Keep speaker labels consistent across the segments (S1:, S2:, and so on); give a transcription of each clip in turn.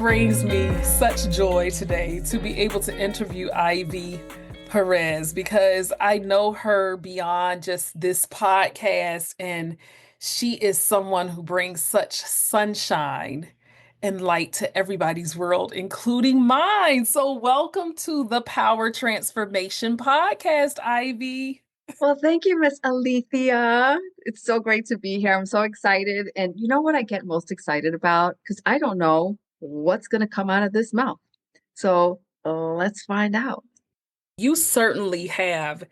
S1: brings me such joy today to be able to interview Ivy Perez because I know her beyond just this podcast, and she is someone who brings such sunshine and light to everybody's world, including mine. So, welcome to the Power Transformation Podcast, Ivy.
S2: Well, thank you, Miss Alethea. It's so great to be here. I'm so excited. And you know what I get most excited about? Because I don't know what's going to come out of this mouth. So let's find out.
S1: You certainly have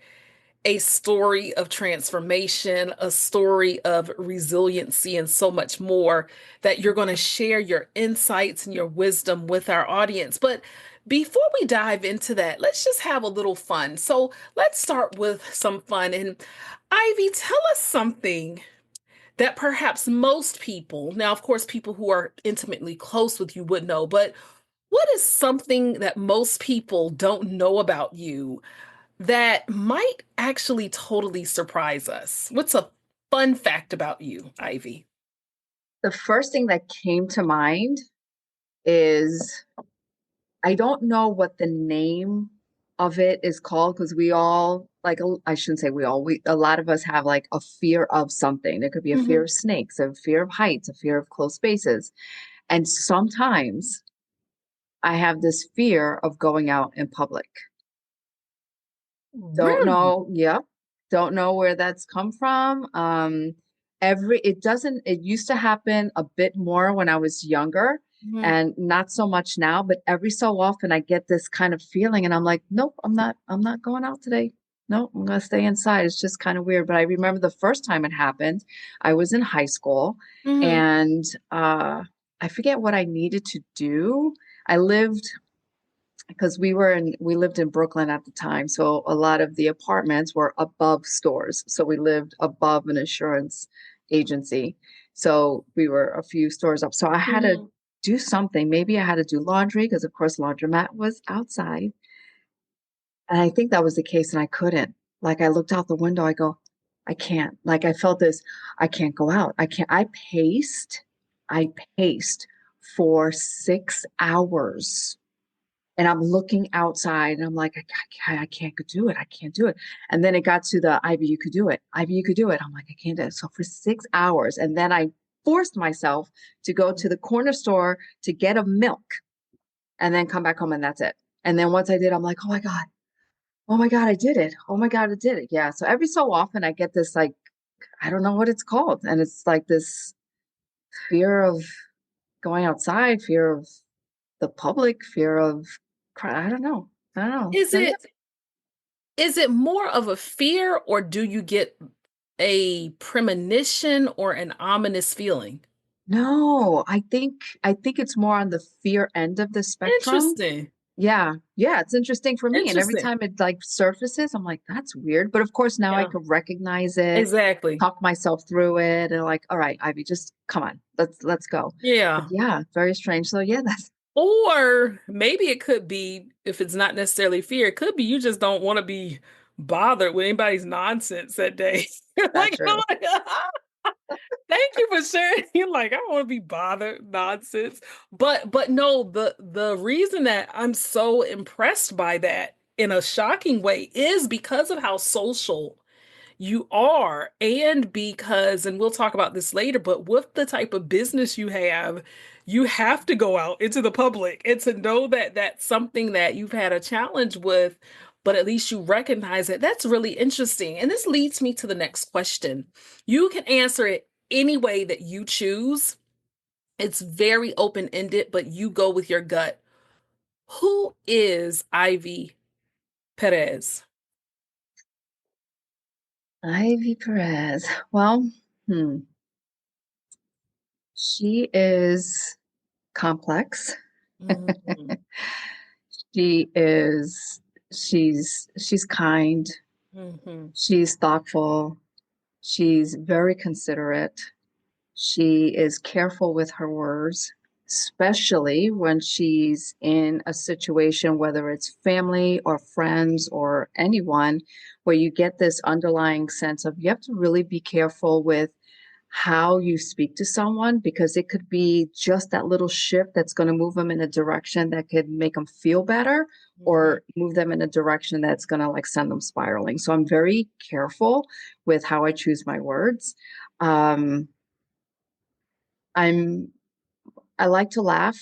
S1: a story of transformation, a story of resiliency, and so much more that you're going to share your insights and your wisdom with our audience. But before we dive into that, let's just have a little fun. So let's start with some fun. And Ivy, tell us something that perhaps most people, now, of course, people who are intimately close with you would know, but what is something that most people don't know about you that might actually totally surprise us? What's a fun fact about you, Ivy?
S2: The first thing that came to mind is I don't know what the name of it is called because we all, like, I shouldn't say we all, a lot of us have like a fear of something. There could be a fear
S1: Mhm.
S2: of snakes, a fear of heights, a fear of closed spaces. And sometimes I have this fear of going out in public. Don't
S1: Really?
S2: know. Yep. Don't know where that's come from. It used to happen a bit more when I was younger
S1: Mhm.
S2: and not so much now, but every so often I get this kind of feeling and I'm like, nope, I'm not going out today. Nope, I'm gonna stay inside. It's just kind of weird. But I remember the first time it happened, I was in high school
S1: Mhm.
S2: and I forget what I needed to do. I lived because we lived in Brooklyn at the time. So a lot of the apartments were above stores. So we lived above an insurance agency. So we were a few stores up. So I had to
S1: Mhm.
S2: do something. Maybe I had to do laundry because of course laundromat was outside. And I think that was the case and I couldn't. Like I looked out the window, I go, I can't. Like I felt this, I can't go out. I can't. I paced for 6 hours and I'm looking outside and I'm like, I can't do it. I can't do it. And then it got to the Ivy, you could do it. Ivy, you could do it. I'm like, I can't do it. So for 6 hours. And then I forced myself to go to the corner store to get a milk and then come back home and that's it. And then once I did, I'm like, oh my God. Oh my God, I did it. Oh my God, I did it. Yeah. So every so often I get this like, I don't know what it's called. And it's like this fear of going outside, fear of the public, fear of, I don't know. I don't know.
S1: Is
S2: Maybe
S1: it more of a fear, or do you get a premonition or an ominous feeling?
S2: no, I think it's more on the fear end of the spectrum.
S1: Interesting.
S2: Yeah. Yeah, it's interesting for me. And every
S1: Interesting.
S2: time it like surfaces, I'm like, that's weird. But of course now I
S1: Yeah,
S2: could recognize it,
S1: exactly.
S2: talk myself through it, and like, all right, Ivy, just come on. Let's go. But
S1: Yeah.
S2: yeah, very strange. So yeah, that's
S1: Or maybe it could be, if it's not necessarily fear, it could be you just don't want to be bothered with anybody's nonsense that day.
S2: that
S1: Like, I'm
S2: true.
S1: like, thank you for sharing. You're like, I don't want to be bothered, nonsense. But no, the reason that I'm so impressed by that in a shocking way is because of how social you are, and because, and we'll talk about this later, but with the type of business you have to go out into the public and to know that that's something that you've had a challenge with, but at least you recognize it. That's really interesting. And this leads me to the next question. You can answer it any way that you choose. It's very open-ended, but you go with your gut. Who is Ivy Perez?
S2: Ivy Perez. Well, hmm. She is complex.
S1: Mhm.
S2: She is she's kind,
S1: Mhm.
S2: she's thoughtful, she's very considerate. She is careful with her words, especially when she's in a situation, whether it's family or friends or anyone, where you get this underlying sense of you have to really be careful with how you speak to someone, because it could be just that little shift that's going to move them in a direction that could make them feel better
S1: Mhm.
S2: or move them in a direction that's going to like send them spiraling. So I'm very careful with how I choose my words. Um, I'm I like to laugh.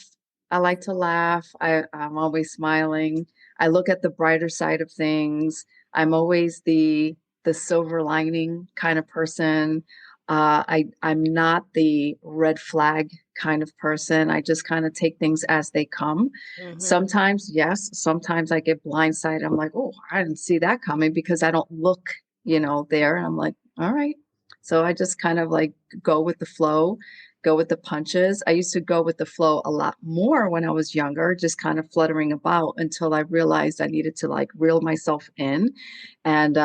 S2: I like to laugh. I'm always smiling. I look at the brighter side of things. I'm always the silver lining kind of person. I'm not the red flag kind of person. I just kind of take things as they come.
S1: Mhm.
S2: Sometimes, yes, sometimes I get blindsided. I'm like, oh, I didn't see that coming because I don't look, there. And I'm like, all right. So I just kind of like go with the flow, go with the punches. I used to go with the flow a lot more when I was younger, just kind of fluttering about until I realized I needed to like reel myself in. And,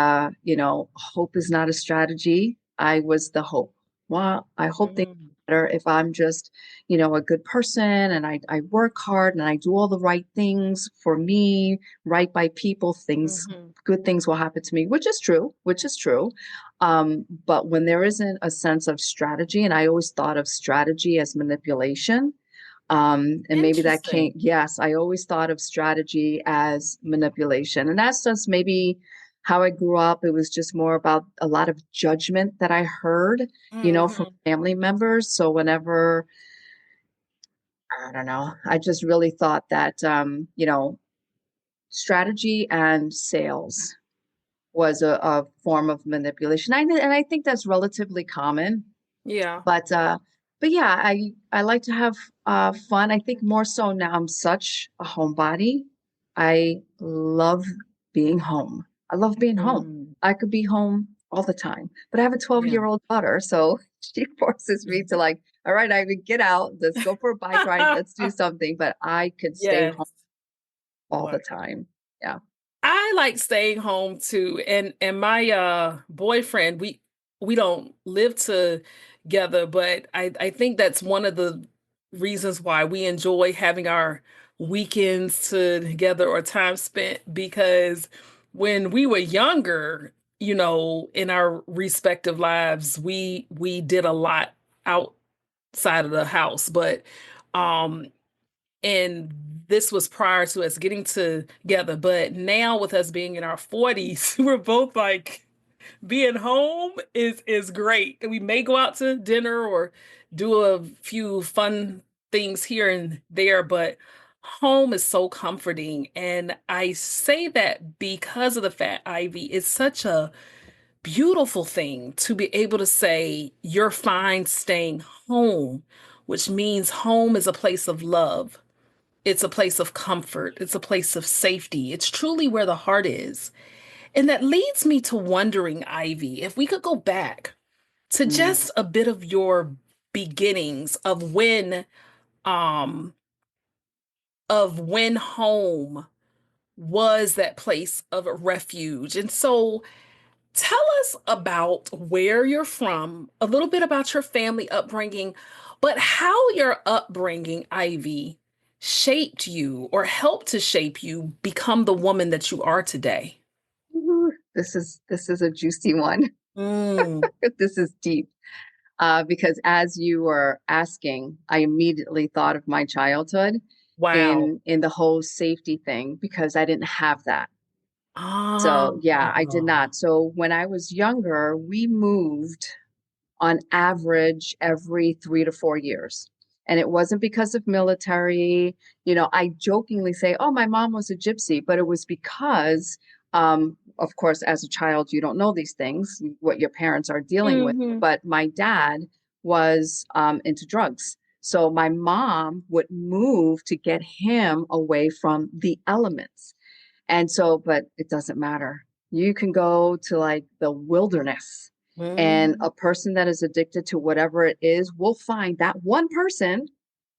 S2: hope is not a strategy. I was the hope. Well, I hope things
S1: Mhm.
S2: are better if I'm just, a good person and I work hard and I do all the right things for me, right by people,
S1: Mhm.
S2: good things will happen to me, which is true, which is true. But when there isn't a sense of strategy, and I always thought of strategy as manipulation, and maybe that came,
S1: Interesting.
S2: yes, I always thought of strategy as manipulation. And that's just maybe how I grew up. It was just more about a lot of judgment that I heard, from
S1: Mhm.
S2: family members. So whenever, I don't know, I just really thought that, strategy and sales was a form of manipulation. And I think that's relatively common.
S1: Yeah.
S2: But yeah, I like to have fun. I think more so now I'm such a homebody. I love being home. I love being home.
S1: Mm.
S2: I could be home all the time. But I have a
S1: Yeah.
S2: 12-year-old daughter, so she forces me to like, all right, I would get out, let's go for a bike ride, let's do something. But I could stay
S1: Yes.
S2: home all
S1: Wow.
S2: the time. Yeah.
S1: I like staying home too. And my boyfriend, we don't live together, but I think that's one of the reasons why we enjoy having our weekends together or time spent, because when we were younger, in our respective lives, we did a lot outside of the house, but um and this was prior to us getting together. But now with us being in our 40s, we're both like, being home is great. We may go out to dinner or do a few fun things here and there, but home is so comforting. And I say that because of the fact, Ivy, it's such a beautiful thing to be able to say you're fine staying home, which means home is a place of love. It's a place of comfort. It's a place of safety. It's truly where the heart is. And that leads me to wondering, Ivy, if we could go back to
S2: Mm.
S1: just a bit of your beginnings um of when home was that place of refuge. And so tell us about where you're from, a little bit about your family upbringing, but how your upbringing, Ivy, shaped you or helped to shape you become the woman that you are today.
S2: Ooh, this is a juicy one.
S1: Mm,
S2: This is deep. Because as you were asking, I immediately thought of my childhood
S1: wow.
S2: in the whole safety thing because I didn't have that.
S1: Ah,
S2: So yeah, I did not. So when I was younger, we moved on average every 3 to 4 years. And it wasn't because of military. I jokingly say, oh, my mom was a gypsy, but it was because, of course, as a child, you don't know these things, what your parents are dealing with.
S1: hmm
S2: But my dad was into drugs. So my mom would move to get him away from the elements. And so, but it doesn't matter. You can go to like the wilderness, and
S1: hmm
S2: a person that is addicted to whatever it is will find that one person,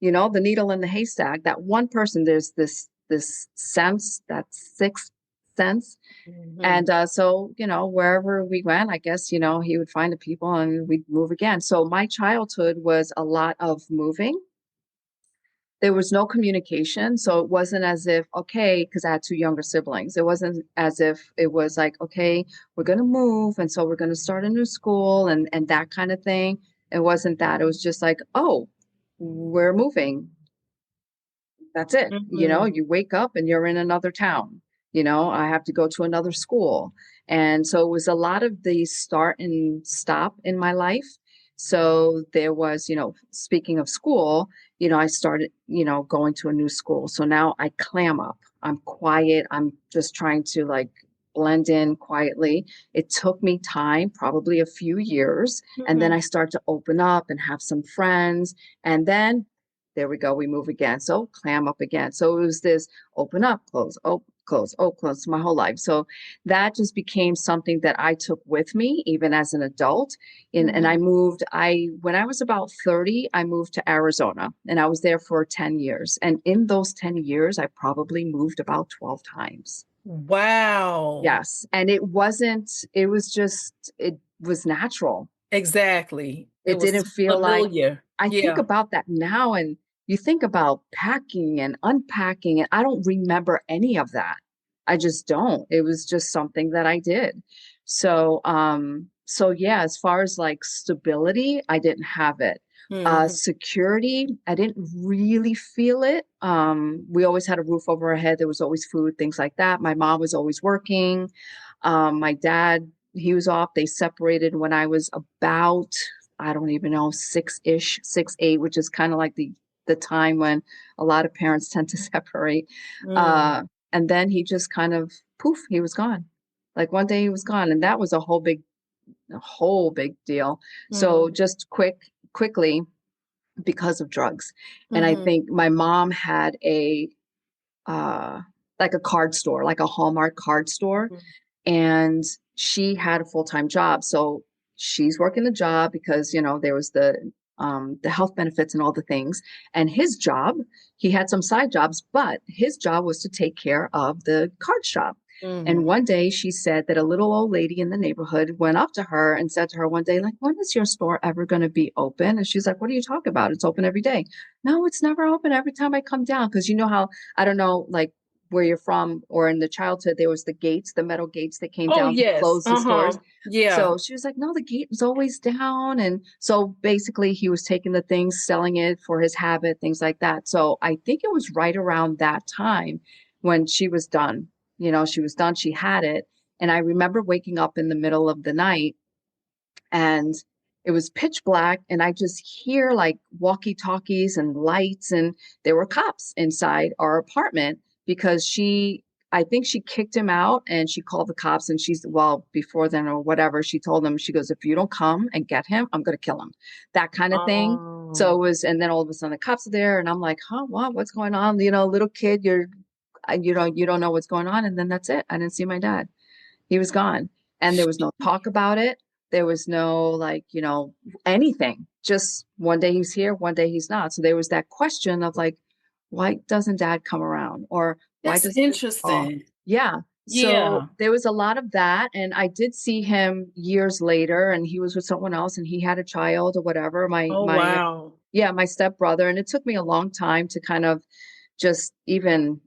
S2: the needle in the haystack, that one person, there's this sense, that sixth sense.
S1: hmm
S2: And so, wherever we went, I guess, he would find the people and we'd move again. So my childhood was a lot of moving. There was no communication. So it wasn't as if, okay, because I had two younger siblings. It wasn't as if it was like, okay, we're going to move. And so we're going to start a new school and that kind of thing. It wasn't that. It was just like, oh, we're moving. That's it.
S1: Mhm.
S2: You wake up and you're in another town. I have to go to another school. And so it was a lot of the start and stop in my life. So there was, speaking of school, I started, going to a new school. So now I clam up. I'm quiet. I'm just trying to like blend in quietly. It took me time, probably a few years. And then
S1: Mhm.
S2: I start to open up and have some friends. And then there we go. We move again. So clam up again. So it was this open up, close, open, close, oh, close my whole life. So that just became something that I took with me, even as an adult. And I
S1: Mhm.
S2: moved, when I was about 30, I moved to Arizona and I was there for 10 years. And in those 10 years, I probably moved about 12 times.
S1: Wow.
S2: Yes. And it was natural.
S1: Exactly. It
S2: It
S1: was
S2: didn't feel like
S1: familiar.
S2: I think
S1: Yeah.
S2: about that now and you think about packing and unpacking, and I don't remember any of that. I just don't. It was just something that I did. So yeah, as far as like stability, I didn't have it.
S1: Mhm.
S2: Security, I didn't really feel it. We always had a roof over our head. There was always food, things like that. My mom was always working. My dad, he was off. They separated when I was about, I don't even know, six-ish, 6, 8, which is kind of like the time when a lot of parents tend to separate.
S1: Mm.
S2: Uh, and then he just kind of poof, he was gone. Like one day he was gone, and that was a whole big deal. So
S1: Mhm.
S2: just quickly because of drugs, and I
S1: Mhm.
S2: think my mom had uh, like a card store, like a Hallmark card store,
S1: Mhm.
S2: and she had a full-time job. So she's working the job because, there was the health benefits and all the things. And his job, he had some side jobs, but his job was to take care of the card shop. And
S1: Mhm.
S2: one day she said that a little old lady in the neighborhood went up to her and said to her one day, like, when is your store ever going to be open? And she's like, what are you talking about? It's open every day. No, it's never open every time I come down. Cause you know how, I don't know, like where you're from or in the childhood, there was the gates, the metal gates that came
S1: Oh,
S2: down to
S1: yes.
S2: close the
S1: Uh-huh.
S2: stores.
S1: Yeah.
S2: So she was like, no, the gate was always down. And so basically he was taking the things, selling it for his habit, things like that. So I think it was right around that time when she was done. She was done, she had it. And I remember waking up in the middle of the night and it was pitch black and I just hear like walkie talkies and lights, and there were cops inside our apartment because I think she kicked him out and she called the cops, and well, before then or whatever, she told them, she goes, if you don't come and get him, I'm going to kill him, that kind of thing. So it
S1: Oh.
S2: was, and then all of a sudden the cops are there and I'm like, huh, what's going on, little kid, you don't know what's going on. And then that's it, I didn't see my dad. He was gone. And there was no talk about it. There was no like, anything. Just one day he's here, one day he's not. So there was that question of like, why doesn't dad come around? Or why
S1: That's
S2: doesn't this call?
S1: interesting.
S2: Yeah. So
S1: Yeah.
S2: there was a lot of that. And I did see him years later and he was with someone else and he had a child or whatever.
S1: Oh, wow.
S2: Yeah, my stepbrother. And it took me a long time to kind of just even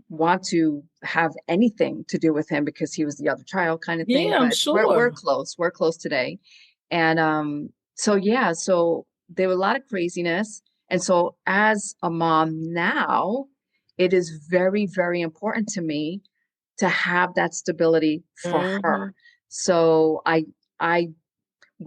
S2: want to have anything to do with him because he was the other child kind of thing,
S1: Yeah, I'm
S2: but we're
S1: sure.
S2: close. We're close today. And so yeah, so there were a lot of craziness. And so as a mom now, it is very, very important to me to have that stability for her.
S1: Mhm.
S2: So I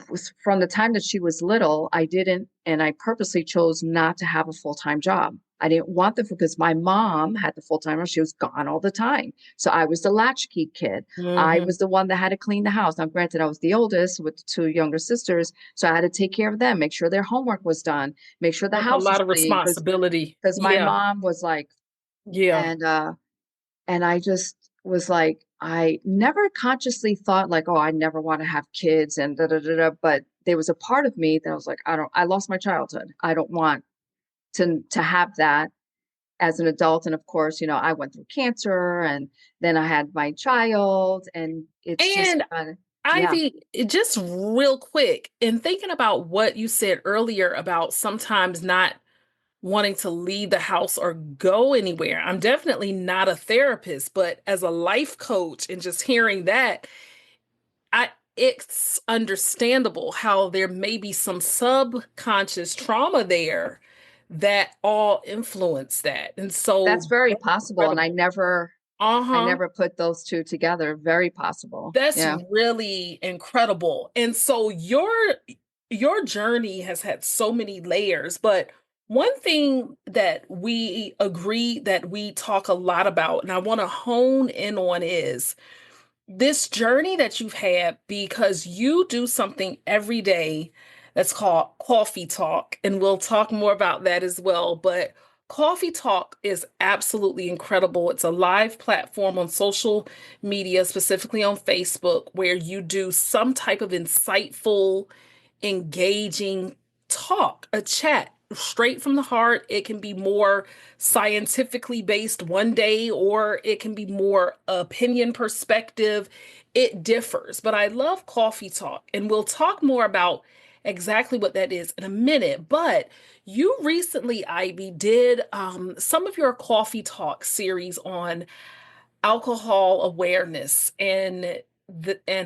S2: was from the time that she was little, I didn't, and I purposely chose not to have a full-time job. I didn't want the because my mom had the full-timer. She was gone all the time. So I was the latchkey kid. I
S1: Mhm.
S2: was the one that had to clean the house. Now, granted, I was the oldest with the two younger sisters. So I had to take care of them, make sure their homework was done, make sure the
S1: That's a
S2: house was
S1: lot of
S2: clean.
S1: responsibility.
S2: Because my
S1: Yeah.
S2: mom was like,
S1: Yeah.
S2: and I just was like, I never consciously thought like, oh, I never want to have kids and da da da da. But there was a part of me that was like, I lost my childhood. I don't want to have that as an adult. And of course, I went through cancer and then I had my child and it's just
S1: And
S2: yeah.
S1: Ivy, just real quick, in thinking about what you said earlier about sometimes not wanting to leave the house or go anywhere. I'm definitely not a therapist, but as a life coach and just hearing that, it's understandable how there may be some subconscious trauma there that all influence that. And
S2: That's
S1: so
S2: very
S1: that's
S2: possible, and
S1: incredible.
S2: I
S1: Uh-huh.
S2: never put those two together. Very possible.
S1: That's
S2: Yeah.
S1: really incredible. And so your journey has had so many layers, but one thing that we agree that we talk a lot about, and I want to hone in on, is this journey that you've had because you do something every day that's called Coffee Talk. And we'll talk more about that as well. But Coffee Talk is absolutely incredible. It's a live platform on social media, specifically on Facebook, where you do some type of insightful, engaging talk, a chat straight from the heart. It can be more scientifically based one day, or it can be more opinion perspective. It differs, but I love Coffee Talk, and we'll talk more about exactly what that is in a minute. But you recently, Ivy, did some of your Coffee Talk series on alcohol awareness and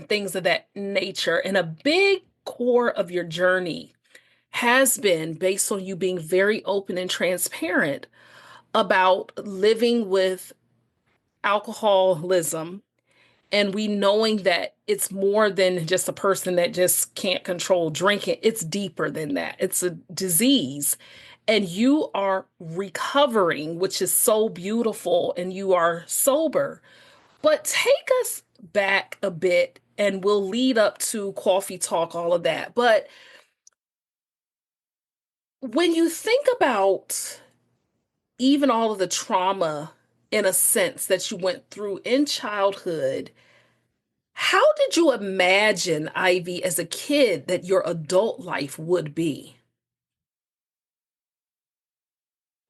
S1: things of that nature. And a big core of your journey has been based on you being very open and transparent about living with alcoholism, and we knowing that it's more than just a person that just can't control drinking. It's deeper than that. It's a disease. And you are recovering, which is so beautiful, and you are sober. But take us back a bit and we'll lead up to Coffee Talk, all of that. But when you think about even all of the trauma, in a sense, that you went through in childhood, how did you imagine, Ivy, as a kid, that your adult life would be?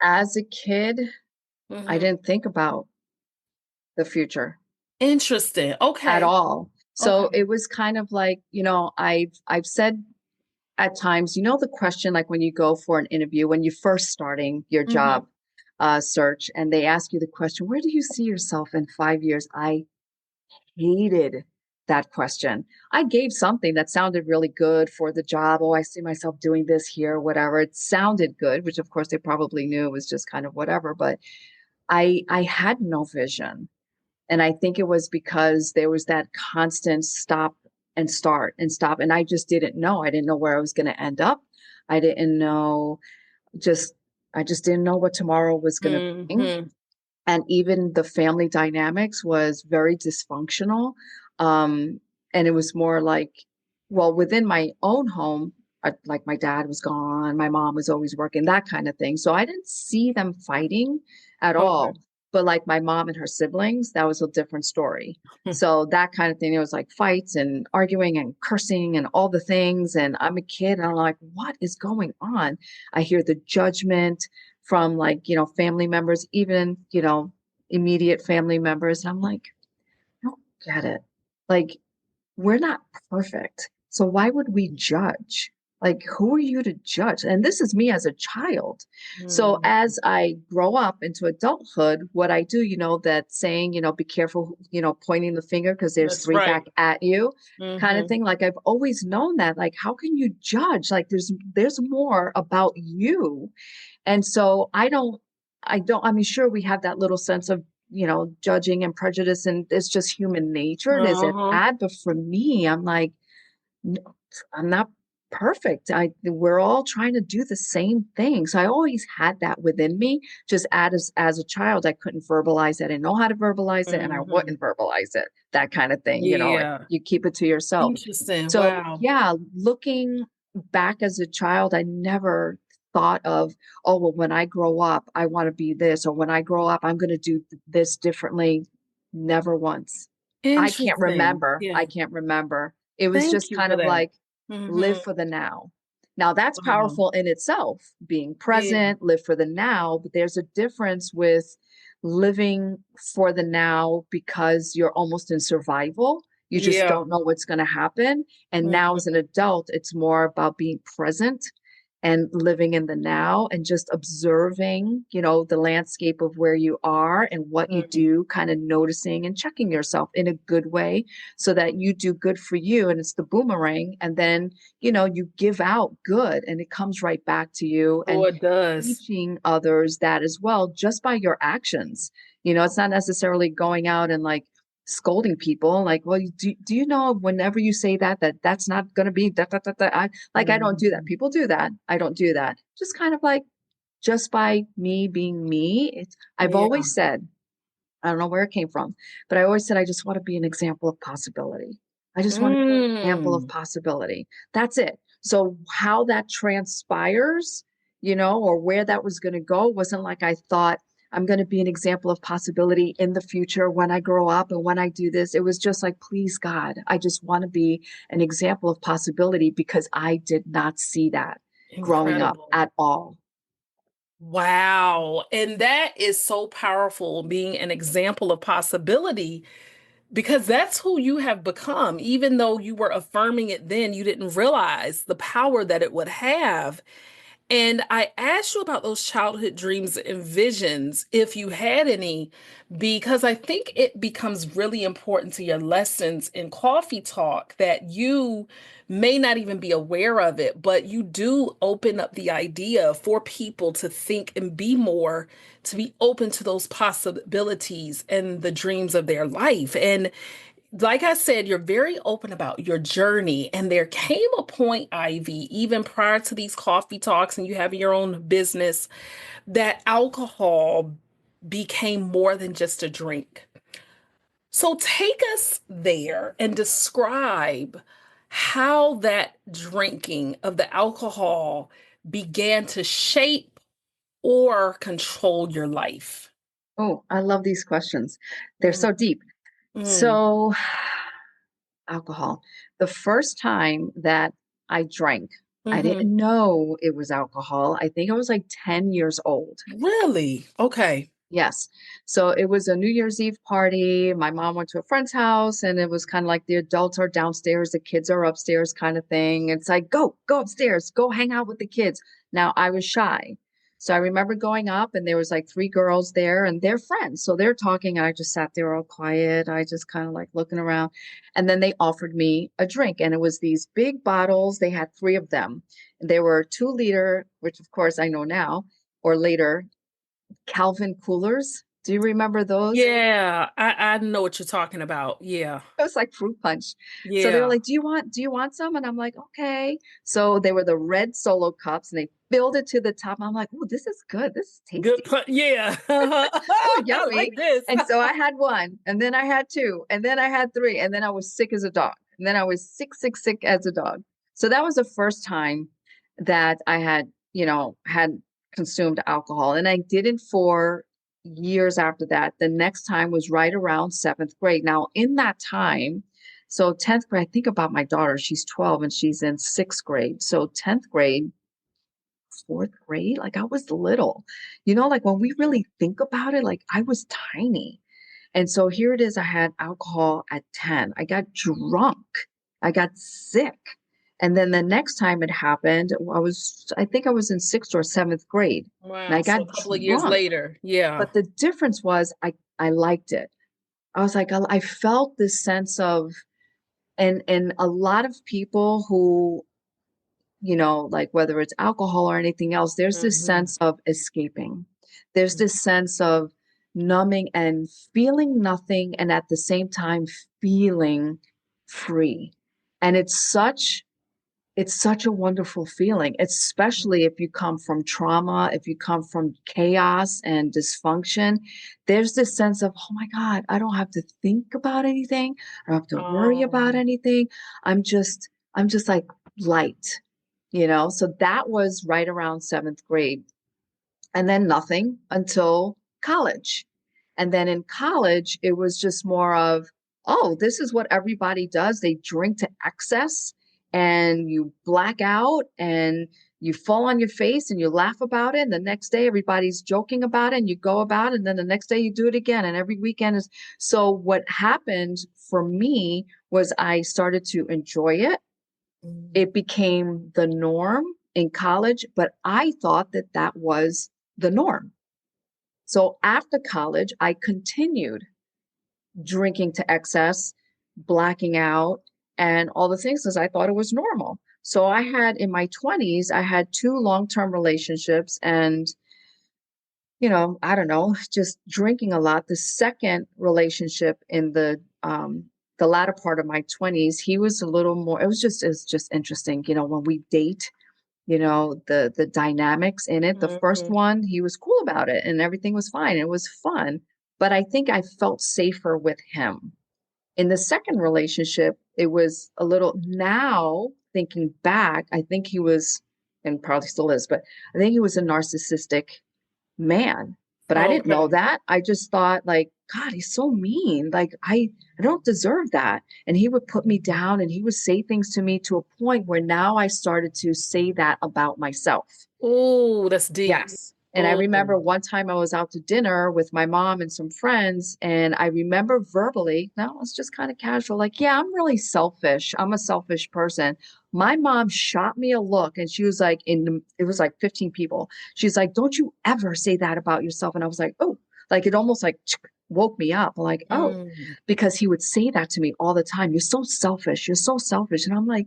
S2: As a kid, I
S1: Hmm.
S2: didn't think about the future
S1: Interesting.
S2: at
S1: Okay.
S2: all. So
S1: Okay.
S2: it was kind of like, I've said at times, the question, like when you go for an interview, when you're first starting your
S1: Hmm.
S2: job search, and they ask you the question, where do you see yourself in 5 years? I hated that question. I gave something that sounded really good for the job. Oh, I see myself doing this here, whatever. It sounded good, which of course they probably knew was just kind of whatever, but I had no vision. And I think it was because there was that constant stop and start and stop. And I just didn't know. I didn't know where I was going to end up. I didn't know just I just didn't know what tomorrow was going to bring.
S1: Hmm.
S2: And even the family dynamics was very dysfunctional. Um, and it was more like, well, within my own home, like my dad was gone, my mom was always working, that kind of thing. So I didn't see them fighting at
S1: Okay.
S2: all. But like my mom and her siblings, that was a different story. So that kind of thing, it was like fights and arguing and cursing and all the things. And I'm a kid and I'm like, what is going on? I hear the judgment from, like, family members, even, immediate family members. And I'm like, I don't get it. Like, we're not perfect. So why would we judge? Like, who are you to judge? And this is me as a child. So
S1: Hmm.
S2: as I grow up into adulthood, what I do, that saying, be careful, pointing the finger because there's
S1: That's
S2: three
S1: right.
S2: back at you kind of
S1: Hmm.
S2: thing. Like, I've always known that. Like, how can you judge? Like, there's more about you. And so I mean, sure, we have that little sense of, judging and prejudice, and it's just human nature. It isn't
S1: Uh-huh.
S2: bad. But for me, I'm like, no, I'm not perfect. We're all trying to do the same thing. So I always had that within me. Just as a child, I couldn't verbalize it. I didn't know how to verbalize it, and I
S1: Hmm.
S2: wouldn't verbalize it. That kind of thing.
S1: Yeah.
S2: You keep it to yourself.
S1: Interesting.
S2: So
S1: Wow.
S2: yeah, looking back as a child, I never thought of, oh, well, when I grow up, I want to be this, or when I grow up, I'm going to do this differently. Never once. I can't
S1: Interesting.
S2: remember. I
S1: Yeah.
S2: can't remember. It was
S1: Thank
S2: just
S1: you
S2: kind
S1: for
S2: of
S1: that.
S2: like
S1: Hmm.
S2: live for the now. Now that's
S1: Wow.
S2: powerful in itself, being
S1: Yeah.
S2: present, live for the now, but there's a difference with living for the now because you're almost in survival. You just
S1: Yeah.
S2: don't know what's going to happen. And now as an
S1: Hmm.
S2: adult, it's more about being present and living in the now and just observing, the landscape of where you are and what you
S1: Mm.
S2: do, kind of noticing and checking yourself in a good way so that you do good for you and it's the boomerang. And then, you give out good and it comes right back to you
S1: Oh,
S2: and
S1: it does.
S2: teaching others that as well, just by your actions. It's not necessarily going out and like scolding people like, well, do you know whenever you say that's not going to be da, da, da, da. I don't do that.
S1: Mhm.
S2: People do that. I don't do that. Just kind of like, just by me being me. I've
S1: Yeah.
S2: always said, I don't know where it came from, but I always said, I just want to be an example of possibility. I just want to be an example of
S1: Mm.
S2: possibility. That's it. So how that transpires, or where that was going to go wasn't like I thought I'm going to be an example of possibility in the future when I grow up and when I do this. It was just like, please God, I just want to be an example of possibility because I did not see that growing up
S1: Incredible.
S2: at all.
S1: Wow. And that is so powerful, being an example of possibility, because that's who you have become. Even though you were affirming it then, you didn't realize the power that it would have. And I asked you about those childhood dreams and visions, if you had any, because I think it becomes really important to your lessons in Coffee Talk that you may not even be aware of it, but you do open up the idea for people to think and be more, to be open to those possibilities and the dreams of their life. And like I said, you're very open about your journey. And there came a point, Ivy, even prior to these coffee talks and you having your own business, that alcohol became more than just a drink. So take us there and describe how that drinking of the alcohol began to shape or control your life.
S2: Oh, I love these questions. They're
S1: Mm,
S2: so deep.
S1: mm,
S2: So, alcohol. The first time that I drank, I
S1: hmm.
S2: didn't know it was alcohol. I think I was like 10 years old.
S1: Really? Okay.
S2: Yes. So it was a New Year's Eve party. My mom went to a friend's house and it was kind of like the adults are downstairs, the kids are upstairs kind of thing. It's like, go upstairs, go hang out with the kids. Now I was shy. So I remember going up and there was like three girls there and they're friends. So they're talking. And I just sat there all quiet. I just kind of like looking around. And then they offered me a drink and it was these big bottles. They had three of them. They were 2 liter, which of course I know now or later Calvin coolers. Do you remember those?
S1: Yeah, I know what you're talking about. Yeah.
S2: It was like fruit punch. So they were
S1: Yeah.
S2: like, do you want some? And I'm like, okay. So they were the red Solo cups and they filled it to the top. I'm like, oh, this is good. This is
S1: Good
S2: tasty.
S1: pun. Yeah.
S2: Oh,
S1: I
S2: yummy.
S1: like this.
S2: And so I had one, and then I had two, and then I had three, and then I was sick as a dog. And then I was sick, sick, sick as a dog. So that was the first time that I had consumed alcohol. And I didn't for years after that. The next time was right around seventh grade. Now, in that time, so 10th grade, I think about my daughter, she's 12 and she's in sixth grade. So 10th grade, fourth grade, like I was little, like when we
S1: Mhm.
S2: really think about it, like I was tiny. And so here it is. I had alcohol at 10. I got drunk. I got sick. And then the next time it happened, I think I was in sixth or seventh grade and
S1: Wow.
S2: I
S1: So
S2: got
S1: a couple of years
S2: drunk.
S1: later. Yeah.
S2: But the difference was I liked it. I was like, I felt this sense of, and a lot of people who like whether it's alcohol or anything else, there's this
S1: Hmm.
S2: sense of escaping. There's this sense of numbing and feeling nothing, and at the same time, feeling free. And it's such a wonderful feeling, especially if you come from trauma, if you come from chaos and dysfunction. There's this sense of, oh my God, I don't have to think about anything. I don't have to worry about
S1: Um,
S2: anything. I'm just like light. So that was right around seventh grade. And then nothing until college. And then in college, it was just more of, oh, this is what everybody does. They drink to excess and you black out and you fall on your face and you laugh about it. And the next day, everybody's joking about it and you go about it. And then the next day, you do it again. And every weekend is. So, what happened for me was I started to enjoy it.
S1: mm,
S2: It became the norm. in college, but I thought that that was the norm. So after college, I continued drinking to excess, blacking out, and all the things because I thought it was normal. So I had in my 20s, I had two long-term relationships and I don't know, just drinking a lot. The second relationship in the latter part of my 20s, he was a little more, it was just interesting, when we date, the dynamics in it. The first
S1: Mhm.
S2: one, he was cool about it and everything was fine. It was fun, but I think I felt safer with him. In the second relationship, it was a little, now thinking back, I think he was, and probably still is, but I think he was a narcissistic man. But I didn't know
S1: Okay.
S2: that. I just thought like, God, he's so mean. Like I don't deserve that. And he would put me down and he would say things to me to a point where now I started to say that about myself.
S1: Oh, that's deep.
S2: Yes. And I
S1: Oh,
S2: remember one time I was out to dinner with my mom and some friends, and I remember verbally, no, it's just kind of casual, like, yeah, I'm really selfish. I'm a selfish person. My mom shot me a look and she was like, it was like 15 people. She's like, don't you ever say that about yourself. And I was like, oh, like it almost like woke me up. I'm like, oh,
S1: mm,
S2: because he would say that to me all the time. You're so selfish. You're so selfish. And I'm like,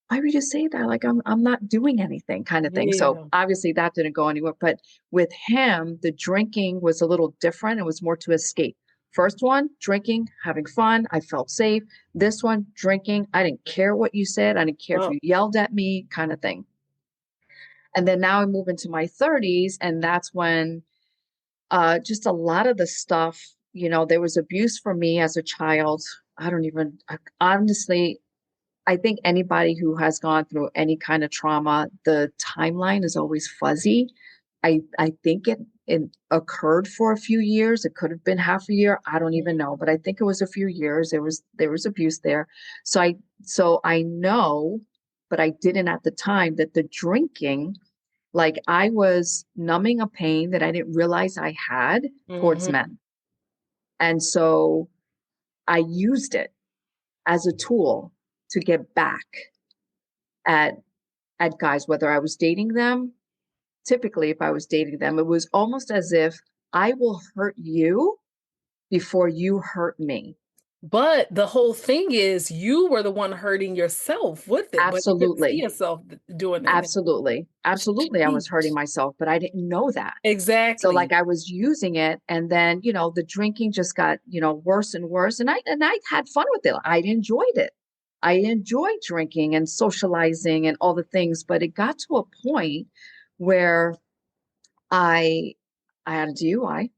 S2: why would you say that? Like I'm not doing anything kind of thing. So
S1: yeah.
S2: obviously that didn't go anywhere. But with him, the drinking was a little different. It was more to escape. First one, drinking, having fun. I felt safe. This one, drinking. I didn't care what you said. I didn't care if
S1: Oh,
S2: you yelled at me, kind of thing. And then now I move into my 30s, and that's when just a lot of the stuff, there was abuse for me as a child. I don't even, honestly, I think anybody who has gone through any kind of trauma, the timeline is always fuzzy. I think it occurred for a few years. It could have been half a year. I don't even know, but I think it was a few years. There was abuse there. So I know, but I didn't at the time that the drinking, like I was numbing a pain that I didn't realize I had towards
S1: hmm.
S2: men. And so I used it as a tool to get back at guys, whether I was dating them. Typically, if I was dating them, it was almost as if I will hurt you before you hurt me.
S1: But the whole thing is you were the one hurting yourself with it, but you couldn't see
S2: Absolutely.
S1: yourself doing it.
S2: Absolutely. Absolutely. I was hurting
S1: Jeez.
S2: myself, but I didn't know that. So like
S1: Exactly.
S2: I was using it and then, the drinking just got, worse and worse. And I had fun with it. I enjoyed it. I enjoyed drinking and socializing and all the things, but it got to a point where I I had a DUI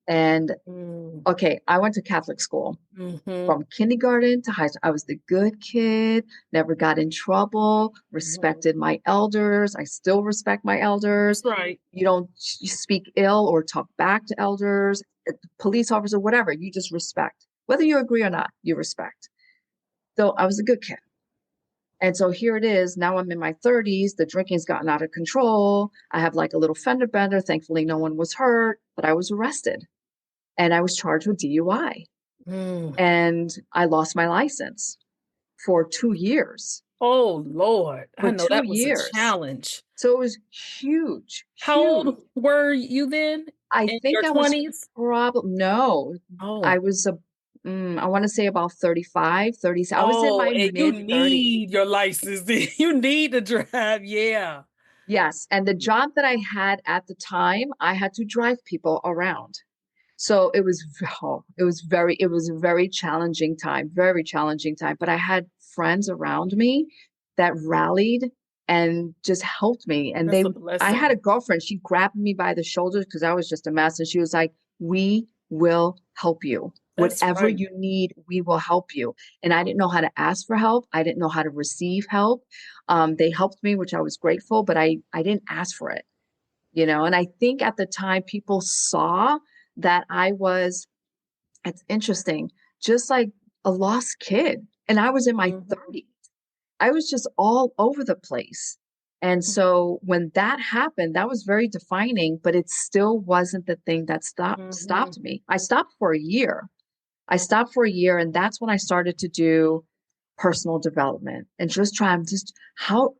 S2: and
S1: Mm,
S2: okay, I went to Catholic school
S1: hmm.
S2: from kindergarten to high school. I was the good kid, never got in trouble,
S1: Hmm.
S2: respected my elders. I still respect my
S1: That's
S2: elders.
S1: right.
S2: You don't speak ill or talk back to elders, police officer, whatever. You just respect. Whether you agree or not, you respect. So I was a good kid. And so here it is. Now I'm in my 30s. The drinking's gotten out of control. I have like a little fender bender. Thankfully, no one was hurt, but I was arrested and I was charged with DUI.
S1: Mm.
S2: And I lost my license for 2 years.
S1: Oh, Lord. I
S2: For
S1: know
S2: two
S1: that was a
S2: years.
S1: challenge.
S2: So it was huge,
S1: How
S2: huge.
S1: old were you then?
S2: I
S1: In
S2: think
S1: your
S2: I was
S1: 20s?
S2: probably, no, I
S1: Oh.
S2: was I want to say about 35, 30. I was in
S1: Oh,
S2: my
S1: and you
S2: mid 30s.
S1: need your license. You need to drive. Yeah.
S2: Yes. And the job that I had at the time, I had to drive people around. So it was a very challenging time, very challenging time. But I had friends around me that rallied and just helped me. And
S1: That's a
S2: I had a
S1: blessing.
S2: girlfriend, she grabbed me by the shoulders because I was just a mess. And she was like, we will help you.
S1: That's
S2: Whatever
S1: right.
S2: you need, we will help you. And I didn't know how to ask for help. I didn't know how to receive help. They helped me, which I was grateful, but I didn't ask for it, and I think at the time people saw that I was, it's interesting, just like a lost kid. And I was in my
S1: Mhm.
S2: 30s. I was just all over the place. And so when that happened, that was very defining, but it still wasn't the thing that
S1: Mhm.
S2: stopped me. I stopped for a year. I stopped for a year, and that's when I started to do personal development and just try. I'm just how.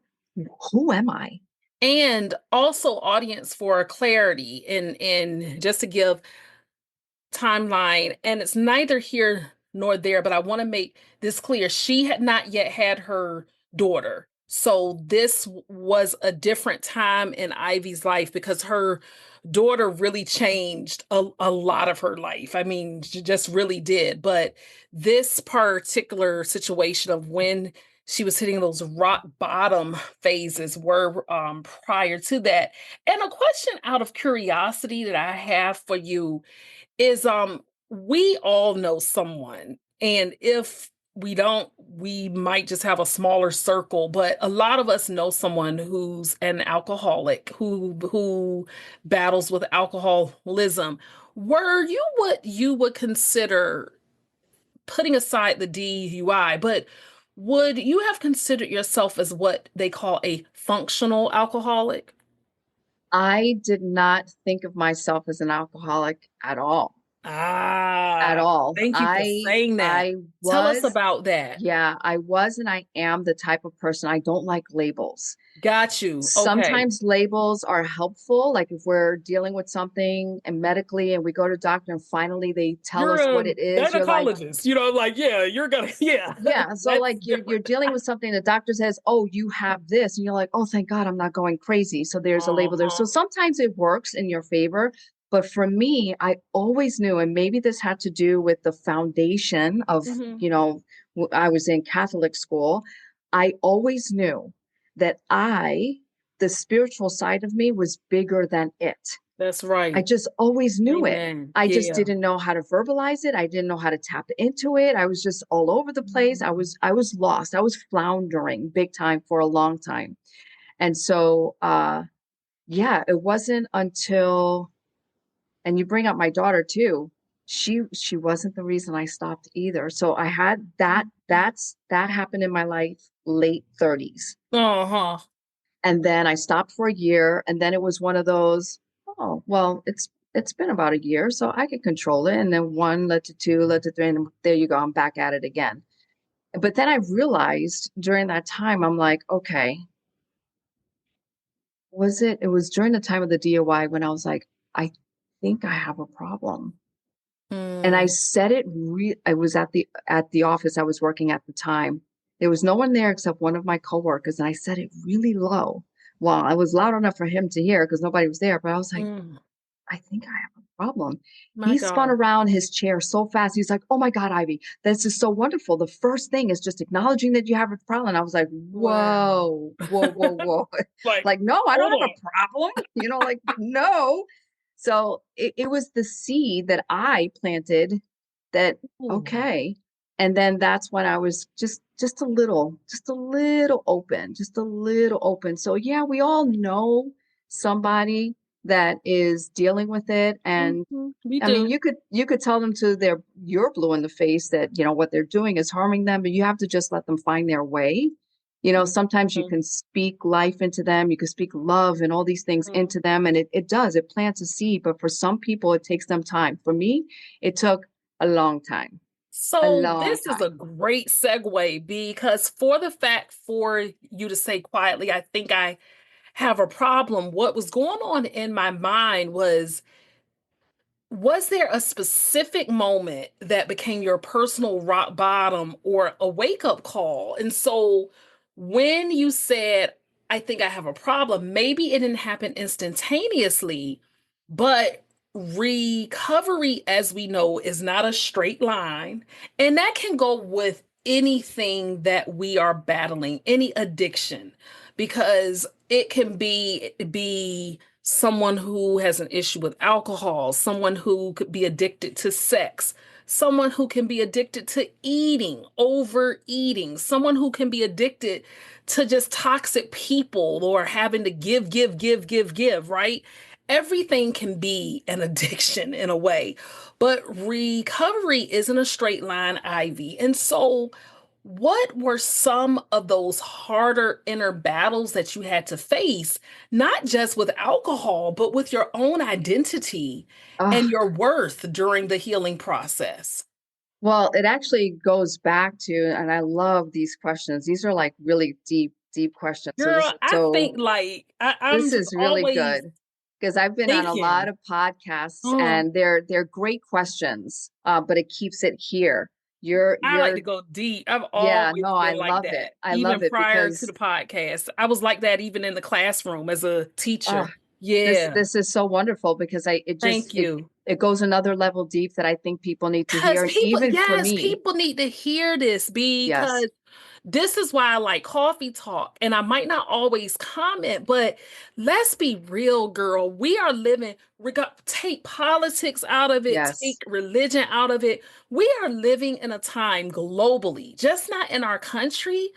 S2: Who am I?
S1: And also, audience, for clarity, and just to give timeline, and it's neither here nor there, but I want to make this clear. She had not yet had her daughter. So this was a different time in Ivy's life because her daughter really changed a lot of her life. I mean, she just really did. But this particular situation of when she was hitting those rock bottom phases were prior to that. And a question out of curiosity that I have for you is we all know someone, and if we don't, we might just have a smaller circle, but a lot of us know someone who's an alcoholic, who battles with alcoholism. Were you what you would consider, putting aside the DUI, but would you have considered yourself as what they call a functional alcoholic?
S2: I did not think of myself as an alcoholic at all. At
S1: Ah,
S2: all.
S1: thank you for saying that.
S2: I
S1: Tell us
S2: was,
S1: about that.
S2: yeah, I was and I am the type of person, I don't like labels.
S1: Got you. Okay.
S2: Sometimes labels are helpful, like if we're dealing with something and medically and we go to doctor and finally they tell
S1: You're
S2: us
S1: a
S2: what it is, you're like,
S1: gynecologist, like, yeah, you're gonna, yeah,
S2: yeah. So
S1: that's
S2: like you're
S1: different.
S2: dealing with something, the doctor says, "Oh, you have this." And you're like, "Oh, thank God I'm not going crazy." So there's a label there. So
S1: Uh-huh.
S2: sometimes it works in your favor, but for me, I always knew, and maybe this had to do with the foundation of,
S1: Hmm.
S2: I was in Catholic school. I always knew that the spiritual side of me was bigger than it.
S1: That's
S2: I
S1: right.
S2: just always knew it.
S1: Amen.
S2: I just
S1: Yeah.
S2: didn't know how to verbalize it. I didn't know how to tap into it. I was just all over the place.
S1: Mhm.
S2: I was lost. I was floundering big time for a long time. And so yeah, it wasn't until, and you bring up my daughter too. She wasn't the reason I stopped either. So I had that happened in my life late 30s.
S1: Uh-huh.
S2: And then I stopped for a year, and then it was one of those, oh, well, it's been about a year, so I could control it. And then one led to two, led to three, and there you go, I'm back at it again. But then I realized during that time, I'm like, okay, it was during the time of the DOI when I was like, I think I have a problem. And I
S1: Mm,
S2: said it I was at the office I was working at the time. There was no one there except one of my coworkers, and I said it really low. Well, I was loud enough for him to hear because nobody was there, but I was like,
S1: mm.
S2: I think I have a problem.
S1: My
S2: He spun
S1: God.
S2: around his chair so fast. He's like, "Oh my God, Ivy, this is so wonderful. The first thing is just acknowledging that you have a problem." And I was like,
S1: Wow.
S2: whoa, whoa, whoa, whoa.
S1: Like,
S2: Like, no, I don't
S1: hold
S2: have
S1: on.
S2: a problem. Like, no. So it was the seed that I planted that,
S1: Ooh.
S2: okay. And then that's when I was just a little open, just a little open. So yeah, we all know somebody that is dealing with it. And
S1: Mhm. We
S2: I mean,
S1: do.
S2: you could tell them to their you're blue in the face that, what they're doing is harming them, but you have to just let them find their way. Sometimes you
S1: Mhm.
S2: can speak life into them, you can speak love and all these things
S1: Mhm.
S2: into them, and it plants a seed, but for some people it takes them time. For me, it took a long time. A
S1: So
S2: long
S1: this is a
S2: time.
S1: great segue, because for the fact for you to say quietly, I think I have a problem. What was going on in my mind was there a specific moment that became your personal rock bottom or a wake up call? And so when you said, I think I have a problem, maybe it didn't happen instantaneously, but recovery, as we know, is not a straight line. And that can go with anything that we are battling, any addiction, because it can be someone who has an issue with alcohol, someone who could be addicted to sex, someone who can be addicted to eating, overeating, someone who can be addicted to just toxic people or having to give, right? Everything can be an addiction in a way, but recovery isn't a straight line, Ivy. And so, what were some of those harder inner battles that you had to face, not just with alcohol, but with your own identity and
S2: Ah,
S1: your worth during the healing process?
S2: well, it actually goes back to, and I love these questions. These are like really deep, deep question. So
S1: Girl,
S2: this is
S1: I think
S2: so
S1: like I'm
S2: this
S1: just
S2: is really
S1: always
S2: good because I've been on a lot
S1: thinking,
S2: of podcasts
S1: oh,
S2: and they're great questions, but it keeps it here.
S1: I like
S2: You're
S1: to go deep. I've
S2: Yeah,
S1: always
S2: no, I
S1: been like
S2: love it.
S1: that,
S2: I
S1: even
S2: love it
S1: prior to
S2: because
S1: the podcast. I was like that even in the classroom as a
S2: uh,
S1: teacher.
S2: this
S1: Yeah.
S2: this is so wonderful because I it just
S1: Thank you.
S2: it goes another level deep that I think people need to
S1: Because
S2: hear, and
S1: people,
S2: even for
S1: yes,
S2: me.
S1: people need to hear this
S2: Yes,
S1: because this is why I like coffee talk. And I might not always comment, but let's be real, girl. We are living, take politics out of it,
S2: yes.
S1: take religion out of it. We are living in a time globally, just not in our country,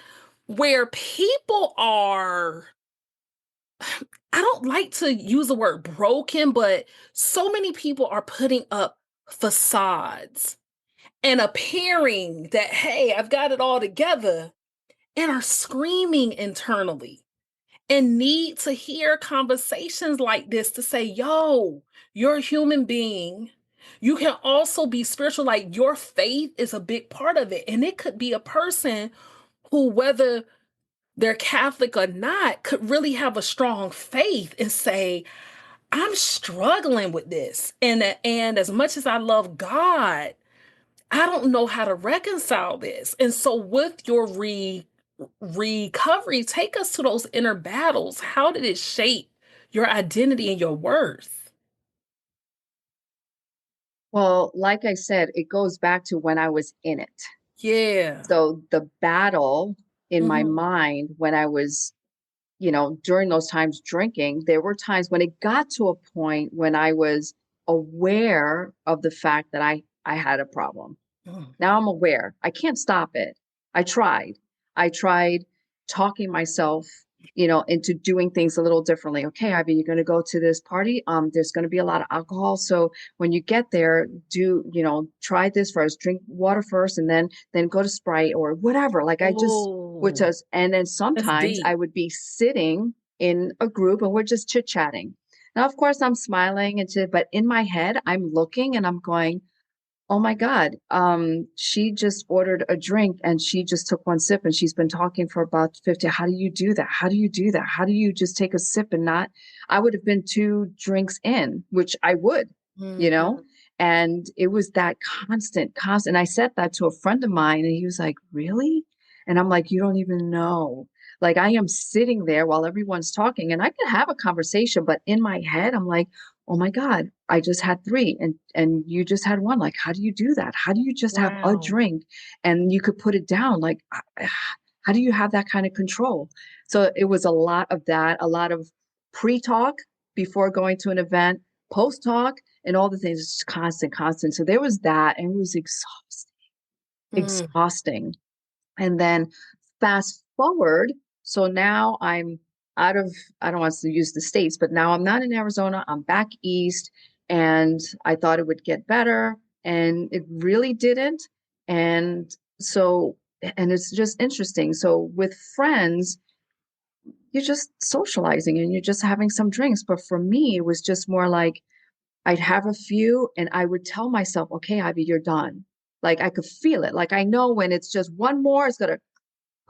S1: where people are, I don't like to use the word broken, but so many people are putting up facades and appearing that, hey, I've got it all together, and are screaming internally and need to hear conversations like this to say, yo, you're a human being. You can also be spiritual. Like your faith is a big part of it. And it could be a person who, whether they're Catholic or not, could really have a strong faith and say, I'm struggling with this. And as much as I love God, I don't know how to reconcile this. And so with your recovery, take us to those inner battles. How did it shape your identity and your worth?
S2: Well, like I said, it goes back to when I was in it.
S1: Yeah.
S2: So the battle in my
S1: Hmm.
S2: mind when I was, during those times drinking, there were times when it got to a point when I was aware of the fact that I had a problem. Now I'm aware. I can't stop it. I tried. I tried talking myself, into doing things a little differently. Okay, Ivy, you're going to go to this party. There's going to be a lot of alcohol. So when you get there, try this first. Drink water first, and then go to Sprite or whatever. Like I just would
S1: Oh,
S2: just, and then
S1: that's
S2: sometimes I
S1: deep.
S2: would be sitting in a group and we're just chit chatting. Now, of course, I'm smiling but in my head, I'm looking and I'm going, oh my God. She just ordered a drink and she just took one sip and she's been talking for about 50. How do you do that? How do you do that? How do you just take a sip and not? I would have been two drinks in, which I would, you know?
S1: Hmm.
S2: And it was that constant. I said that to a friend of mine and he was like, really? And I'm like, you don't even know. Like I am sitting there while everyone's talking and I can have a conversation, but in my head, I'm like, oh my God, I just had three and you just had one. Like, how do you do that? How do you just have a
S1: Wow.
S2: drink and you could put it down? Like, how do you have that kind of control? So it was a lot of that, a lot of pre-talk before going to an event, post-talk, and all the things. It's just constant. So there was that, and it was
S1: Mm.
S2: exhausting. And then fast forward, so now I'm out of, I don't want to use the States, but now I'm not in Arizona, I'm back east, and I thought it would get better, and it really didn't. And so, and it's just interesting. So with friends, you're just socializing and you're just having some drinks. But for me, it was just more like I'd have a few and I would tell myself, okay, Ivy, you're done. Like I could feel it. Like I know when it's just one more, it's gonna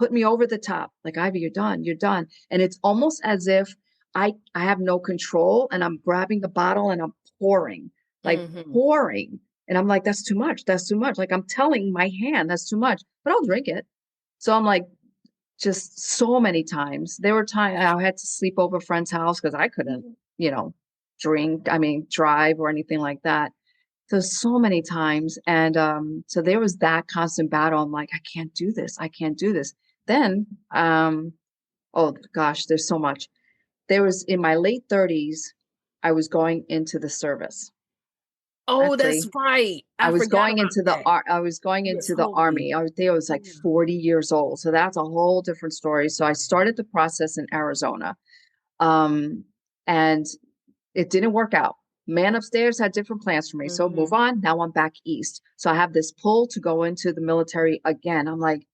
S2: put me over the top. Like, Ivy, you're done. And it's almost as if I have no control and I'm grabbing the bottle and I'm pouring, like
S1: Hmm.
S2: pouring. And I'm like, that's too much. That's too much. Like I'm telling my hand that's too much, but I'll drink it. So I'm like, just so many times. There were times I had to sleep over a friend's house because I couldn't, you know, drive or anything like that. So many times. And so there was that constant battle. I'm like, I can't do this. I can't do this. Then, oh gosh, there's so much. There was in my late 30s, I was going into the service.
S1: Oh, that's
S2: Actually,
S1: right.
S2: I
S1: I
S2: was
S1: forgot
S2: going
S1: about
S2: into
S1: that.
S2: I was going
S1: You
S2: into the
S1: told me.
S2: army. I was there, I was like
S1: Yeah.
S2: 40 years old. So that's a whole different story. So I started the process in Arizona. Um, and it didn't work out. Man upstairs had different plans for me. So move
S1: Hmm.
S2: on. Now I'm back east. So I have this pull to go into the military again. I'm like,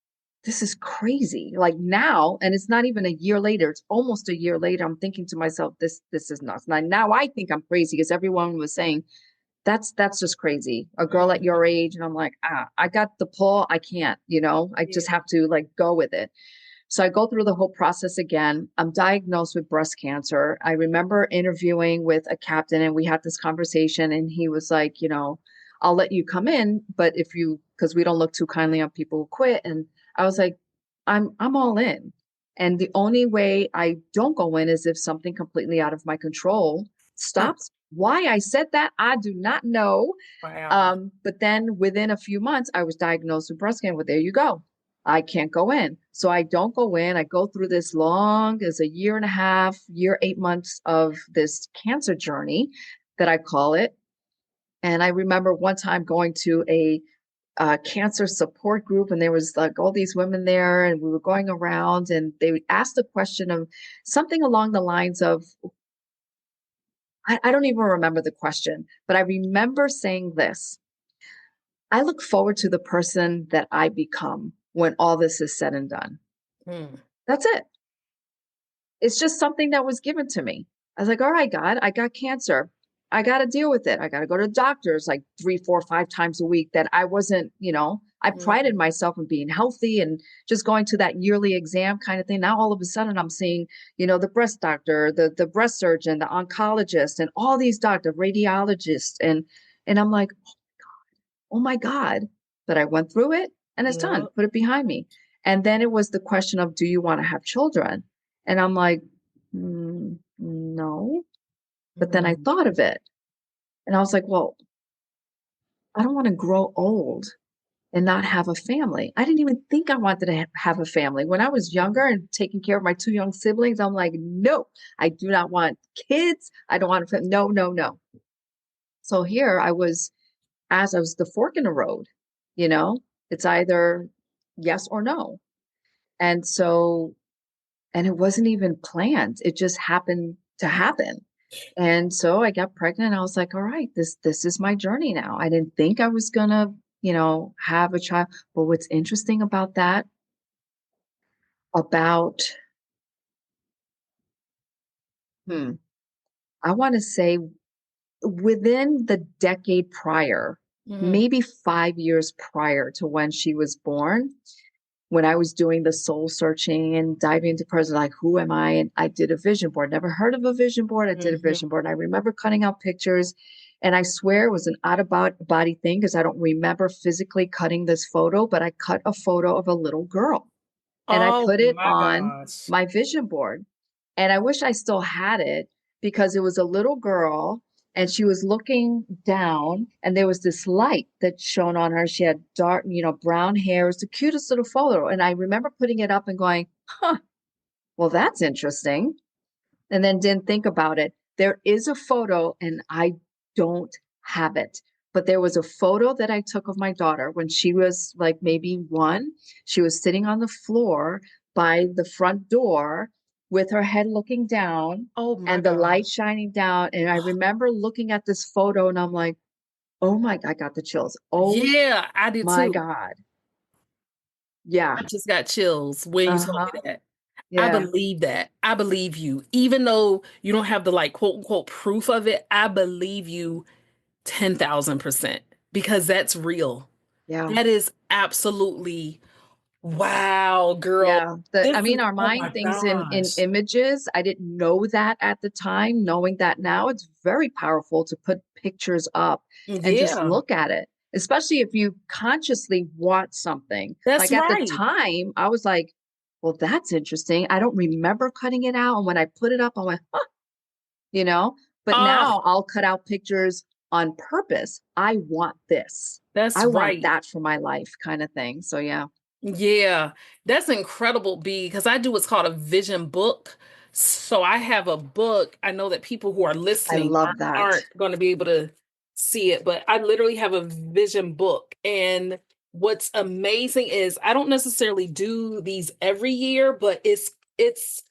S2: this is crazy. Like now, and it's not even a year later, it's almost a year later. I'm thinking to myself, this is nuts. Now I think I'm crazy because everyone was saying that's just crazy. A girl at your
S1: Hmm.
S2: age. And I'm like, I got the pull. I can't, I
S1: Yeah.
S2: just have to like go with it. So I go through the whole process again. I'm diagnosed with breast cancer. I remember interviewing with a captain and we had this conversation and he was like, I'll let you come in, but if you, because we don't look too kindly on people who quit. And I was like, I'm all in. And the only way I don't go in is if something completely out of my control stops. Why I said that, I do not know.
S1: Wow.
S2: But then within a few months, I was diagnosed with breast cancer. Well, there you go. I can't go in. So I don't go in. I go through this long as a year and a half, year, 8 months of this cancer journey that I call it. And I remember one time going to a cancer support group, and there was like all these women there, and we were going around, and they asked a question of something along the lines of, I don't even remember the question, but I remember saying this: I look forward to the person that I become when all this is said and done.
S1: Mm,
S2: That's it. It's just something that was given to me. I was like, all right, God, I got cancer. I got to deal with it. I got to go to doctors like 3, 4, 5 times a week that I wasn't, I prided
S1: mm,
S2: myself in being healthy and just going to that yearly exam kind of thing. Now, all of a sudden I'm seeing, the breast doctor, the breast surgeon, the oncologist, and all these doctors, radiologists. And I'm like, oh my God, but I went through it and it's done.
S1: yep,
S2: Put it behind me. And then it was the question of, do you want to have children? And I'm like, no. But then I
S1: mm,
S2: thought of it and I was like, well, I don't want to grow old and not have a family. I didn't even think I wanted to have a family. When I was younger and taking care of my 2 young siblings, I'm like, no, I do not want kids. I don't want to, no, no, no. So here I was, as I was the fork in the road, you know, it's either yes or no. And so, and it wasn't even planned. It just happened to happen. And so I got pregnant. I was like, all right, this is my journey now. I didn't think I was gonna, have a child. But what's interesting about that, about hmm, I want to say within the decade prior,
S1: mhm,
S2: maybe 5 years prior to when she was born, when I was doing the soul searching and diving into person, like, who am I? And I did a vision board. Never heard of a vision board. I did a
S1: mhm.
S2: vision board. And I remember cutting out pictures. And I swear it was an out of body thing because I don't remember physically cutting this photo, but I cut a photo of a little girl and I
S1: Oh
S2: put it
S1: my
S2: on
S1: gosh.
S2: my vision board. And I wish I still had it because it was a little girl and she was looking down and there was this light that shone on her. She had dark, brown hair. It was the cutest little photo. And I remember putting it up and going, huh, well, that's interesting. And then didn't think about it. There is a photo and I don't have it. But there was a photo that I took of my daughter when she was like maybe 1. She was sitting on the floor by the front door with her head looking down
S1: Oh my
S2: and the light
S1: gosh.
S2: shining down. And I remember looking at this photo and I'm like, oh my, I got the chills. Oh
S1: Yeah, I did
S2: my
S1: too.
S2: God. Yeah.
S1: I just got chills when you told
S2: Uh-huh.
S1: me that. I
S2: Yeah.
S1: believe that. I believe you. Even though you don't have the like quote unquote proof of it, I believe you 10,000% because that's real.
S2: Yeah.
S1: That is absolutely wow, girl.
S2: Yeah, I
S1: This
S2: mean,
S1: is,
S2: our
S1: oh
S2: mind
S1: my
S2: thinks in
S1: gosh.
S2: images. I didn't know that at the time. Knowing that now, it's very powerful to put pictures up and just
S1: Yeah,
S2: look at it, especially if you consciously want something.
S1: that's
S2: Like at the
S1: right.
S2: time, I was like, well, that's interesting. I don't remember cutting it out. And when I put it up, I went, huh, you know, but
S1: Oh,
S2: now I'll cut out pictures on purpose. I want this.
S1: that's
S2: I want
S1: right.
S2: that for my life kind of thing. So yeah,
S1: Yeah, that's incredible, B, because I do what's called a vision book. So I have a book. I know that people who are
S2: I
S1: listening
S2: love that.
S1: aren't going to be able to see it, but I literally have a vision book. And what's amazing is I don't necessarily do these every year, but it's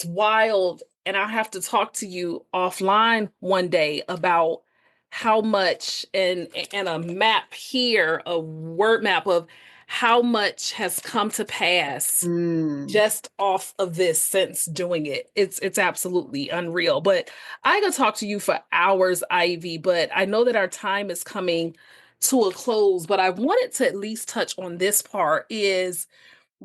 S1: wild. And I have to talk to you offline one day about how much and a map here, a word map of how much has come to pass
S2: Mm.
S1: just off of this since doing it. It's absolutely unreal. But I could talk to you for hours, Ivy, but I know that our time is coming to a close, but I wanted to at least touch on this part is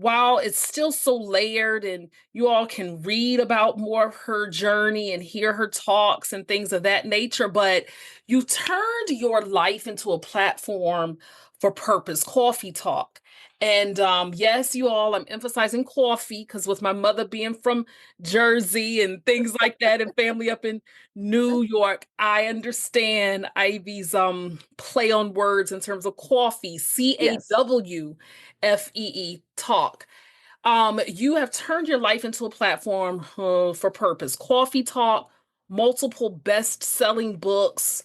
S1: while it's still so layered and you all can read about more of her journey and hear her talks and things of that nature, but you turned your life into a platform for purpose, Cawfee Talk. And yes, you all, I'm emphasizing coffee because with my mother being from Jersey and things like that and family up in New York, I understand Ivy's play on words in terms of coffee,
S2: Yes.
S1: CAWFEE talk. You have turned your life into a platform for purpose. Cawfee Talk, multiple best-selling books,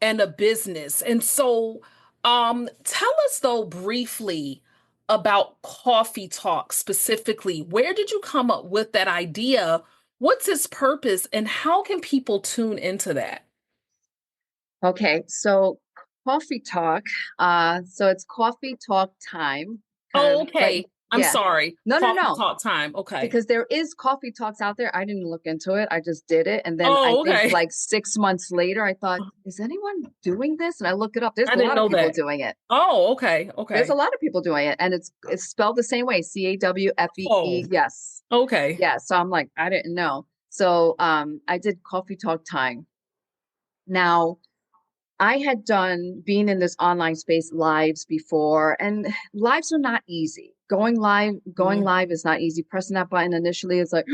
S1: and a business. And so, tell us though briefly about Cawfee Talk specifically. Where did you come up with that idea? What's its purpose, and how can people tune into that?
S2: Okay, so coffee talk. So it's coffee talk time, kind
S1: Oh,
S2: of, but
S1: okay. I'm
S2: yeah.
S1: sorry.
S2: No, no,
S1: Coffee
S2: no.
S1: Talk time. Okay.
S2: Because there is coffee talks out there. I didn't look into it. I just did it. And then I
S1: Oh,
S2: think
S1: okay.
S2: like 6 months later, I thought, is anyone doing this? And I look it up. There's
S1: I
S2: a
S1: didn't
S2: lot of
S1: know
S2: people
S1: that.
S2: doing it.
S1: Oh, okay.
S2: There's a
S1: Okay.
S2: lot of people doing it. And it's spelled the same way,
S1: Oh,
S2: CAWFEE. Yes.
S1: okay.
S2: Yeah. So I'm like, I didn't know. So I did coffee talk time. Now I had done being in this online space lives before, and lives are not easy. Going
S1: Mhm.
S2: live is not easy. Pressing that button initially is like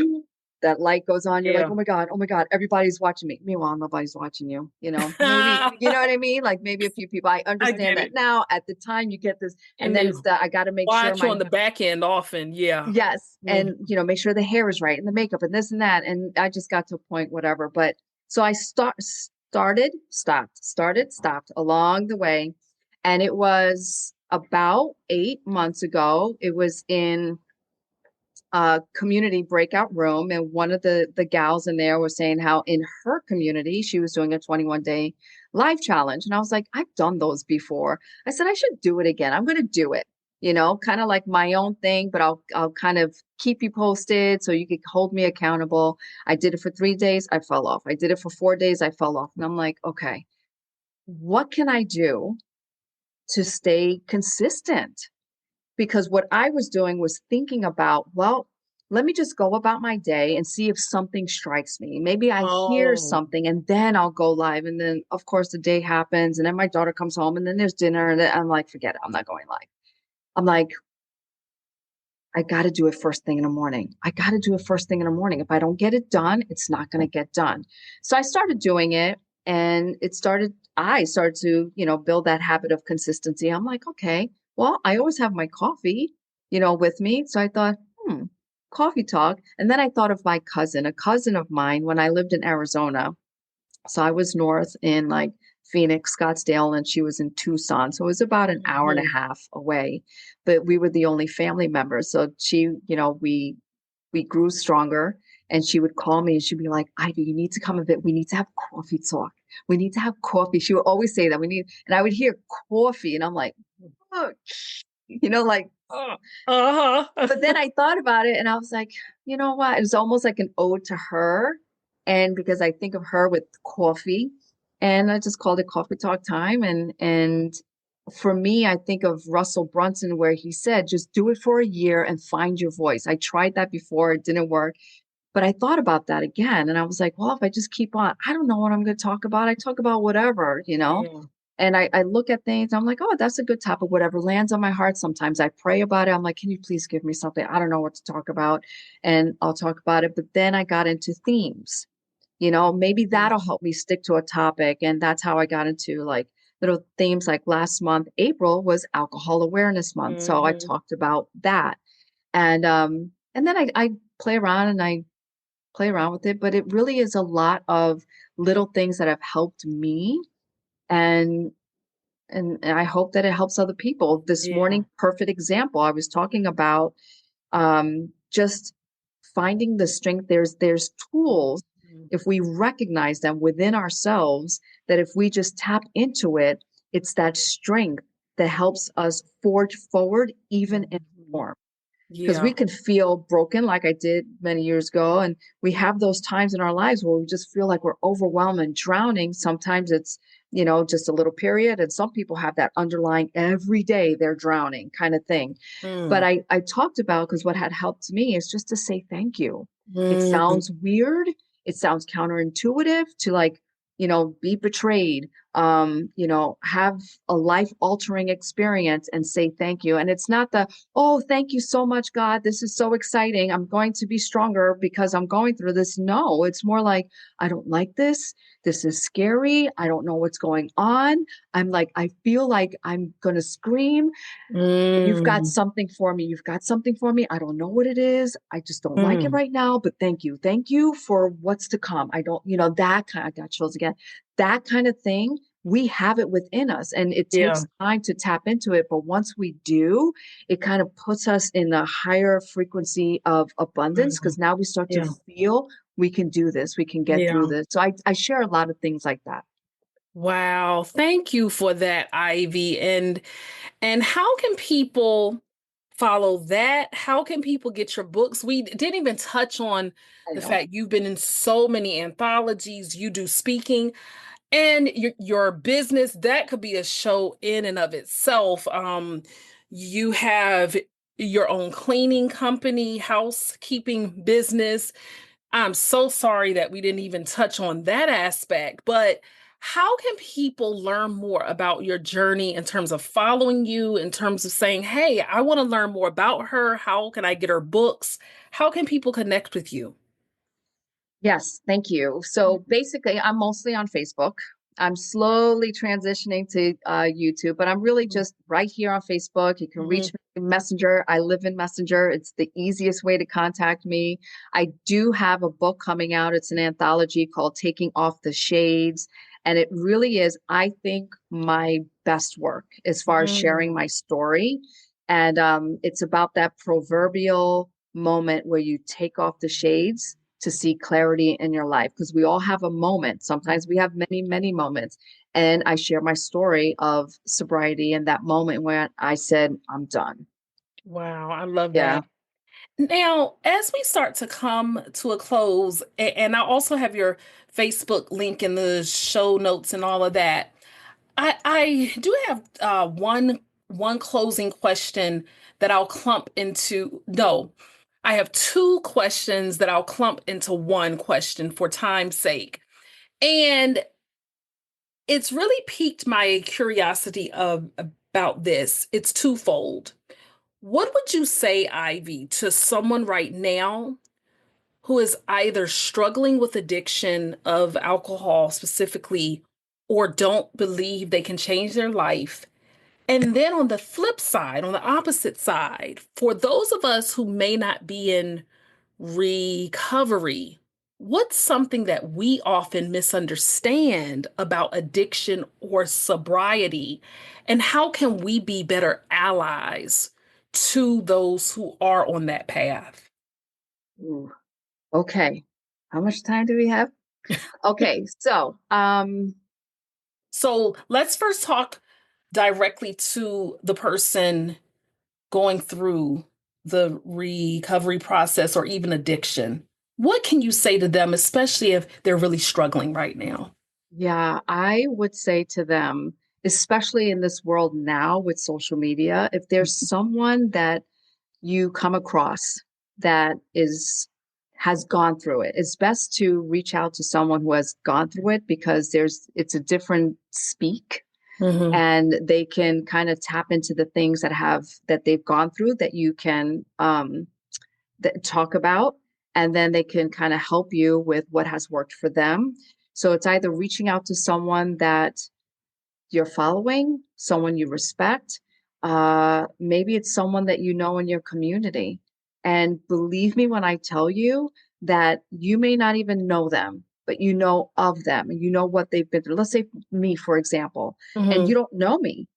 S2: that light goes on. You're like,
S1: Yeah.
S2: oh my God, everybody's watching me. Meanwhile, nobody's watching you. Maybe you know what I mean. Like maybe a few people. I
S1: I
S2: understand
S1: get
S2: that
S1: it.
S2: now. At the time, you get this, and
S1: And
S2: then
S1: they
S2: it's the I got to make sure
S1: watch you
S2: my
S1: on the back end often. Yeah.
S2: yes,
S1: Mm.
S2: and make sure the hair is right and the makeup and this and that. And I just got to a point, whatever. But so I started, stopped along the way. And it was about 8 months ago. It was in a community breakout room. And one of the gals in there was saying how in her community, she was doing a 21-day life challenge. And I was like, I've done those before. I said, I should do it again. I'm going to do it. Kind of like my own thing, but I'll kind of keep you posted so you could hold me accountable. I did it for 3 days, I fell off. I did it for 4 days, I fell off. And I'm like, okay, what can I do to stay consistent? Because what I was doing was thinking about, well, let me just go about my day and see if something strikes me. Maybe I hear
S1: Oh,
S2: something and then I'll go live. And then, of course, the day happens and then my daughter comes home and then there's dinner. And then I'm like, forget it. I'm not going live. I'm like, I got to do it first thing in the morning. I got to do it first thing in the morning. If I don't get it done, it's not going to get done. So I started doing it and I started to, build that habit of consistency. I'm like, okay, well, I always have my coffee, with me. So I thought, coffee talk. And then I thought of my cousin, a cousin of mine when I lived in Arizona. So I was north in like Phoenix, Scottsdale, and she was in Tucson. So it was about an hour and a
S1: mhm.
S2: half away, but we were the only family members. So she, we grew stronger and she would call me and she'd be like, Ivy, you need to come a bit. We need to have coffee talk. We need to have coffee. She would always say that and I would hear coffee and I'm like, oh, like, oh.
S1: Uh-huh.
S2: But then I thought about it and I was like, you know what? It was almost like an ode to her. And because I think of her with coffee, and I just called it Coffee Talk Time. And for me, I think of Russell Brunson where he said, just do it for a year and find your voice. I tried that before, it didn't work. But I thought about that again. And I was like, well, if I just keep on, I don't know what I'm going to talk about. I talk about whatever.
S1: Yeah.
S2: And I look at things, I'm like, oh, that's a good topic, whatever lands on my heart. Sometimes I pray about it. I'm like, can you please give me something? I don't know what to talk about. And I'll talk about it. But then I got into themes, maybe
S1: Mhm.
S2: that'll help me stick to a topic. And that's how I got into like little themes like last month, April was Alcohol Awareness Month. So I
S1: Mhm.
S2: talked about that. And then I play around and I play around with it, but it really is a lot of little things that have helped me. And and I hope that it helps other people. This
S1: Yeah.
S2: morning, perfect example. I was talking about just finding the strength. There's tools
S1: Mhm.
S2: if we recognize them within ourselves. That if we just tap into it, it's that strength that helps us forge forward, even in
S1: Mhm.
S2: storm. Because we
S1: Yeah.
S2: can feel broken, like I did many years ago, and we have those times in our lives where we just feel like we're overwhelmed and drowning. Sometimes it's just a little period. And some people have that underlying every day they're drowning kind of thing. But
S1: Mm,
S2: I talked about, because what had helped me is just to say thank you. It
S1: mm,
S2: sounds weird. It sounds counterintuitive to like, be betrayed, have a life altering experience and say thank you. And it's not the, oh, thank you so much, God. This is so exciting. I'm going to be stronger because I'm going through this. No, it's more like, I don't like this. This is scary. I don't know what's going on. I'm like, I feel like I'm going to scream. You've got
S1: mm,
S2: something for me. You've got something for me. I don't know what it is. I just don't like it
S1: mm.
S2: right now, but thank you. Thank you for what's to come. I don't, that kind, I got chills again. That kind of thing, we have it within us and it
S1: Yeah.
S2: takes time to tap into it. But once we do, it kind of puts us in a higher frequency of abundance
S1: Mm,
S2: because now we start to
S1: yeah.
S2: feel we can do this. We can get through
S1: Yeah.
S2: this. So I share a lot of things like that.
S1: Wow. Thank you for that, Ivy. And how can people follow that? How can people get your books? We didn't even touch on
S2: I
S1: the
S2: know.
S1: fact you've been in so many anthologies, you do speaking. And your business, that could be a show in and of itself. You have your own cleaning company, housekeeping business. I'm so sorry that we didn't even touch on that aspect, but how can people learn more about your journey in terms of following you, in terms of saying, hey, I want to learn more about her? How can I get her books? How can people connect with you?
S2: Yes, thank you. So basically, I'm mostly on Facebook. I'm slowly transitioning to YouTube, but I'm really just right here on Facebook. You can reach
S1: Mhm.
S2: me in Messenger. I live in Messenger. It's the easiest way to contact me. I do have a book coming out. It's an anthology called Taking Off the Shades. And it really is, I think, my best work as far as sharing
S1: Mhm.
S2: my story. And it's about that proverbial moment where you take off the shades to see clarity in your life because we all have a moment. Sometimes we have many, many moments. And I share my story of sobriety and that moment when I said, I'm done.
S1: Wow, I love
S2: Yeah.
S1: that. Now, as we start to come to a close, and I also have your Facebook link in the show notes and all of that, I do have one closing question that I'll clump into. No, I have two questions that I'll clump into one question for time's sake. And it's really piqued my curiosity about this. It's twofold. What would you say, Ivy, to someone right now who is either struggling with addiction of alcohol specifically or don't believe they can change their life? And then on the flip side, on the opposite side, for those of us who may not be in recovery, what's something that we often misunderstand about addiction or sobriety? And how can we be better allies to those who are on that path?
S2: Ooh, okay. How much time do we have? Okay. So,
S1: So let's first talk directly to the person going through the recovery process or even addiction. What can you say to them, especially if they're really struggling right now?
S2: yeah, I would say to them, especially in this world now with social media, if there's someone that you come across that has gone through it, it's best to reach out to someone who has gone through it because it's a different speak
S1: Hmm.
S2: and they can kind of tap into the things that they've gone through that you can talk about, and then they can kind of help you with what has worked for them. So it's either reaching out to someone that you're following, someone you respect. Maybe it's someone that you know in your community. And believe me when I tell you that you may not even know them, but you know of them and you know what they've been through. Let's say me, for example, and you
S1: Hmm.
S2: don't know me,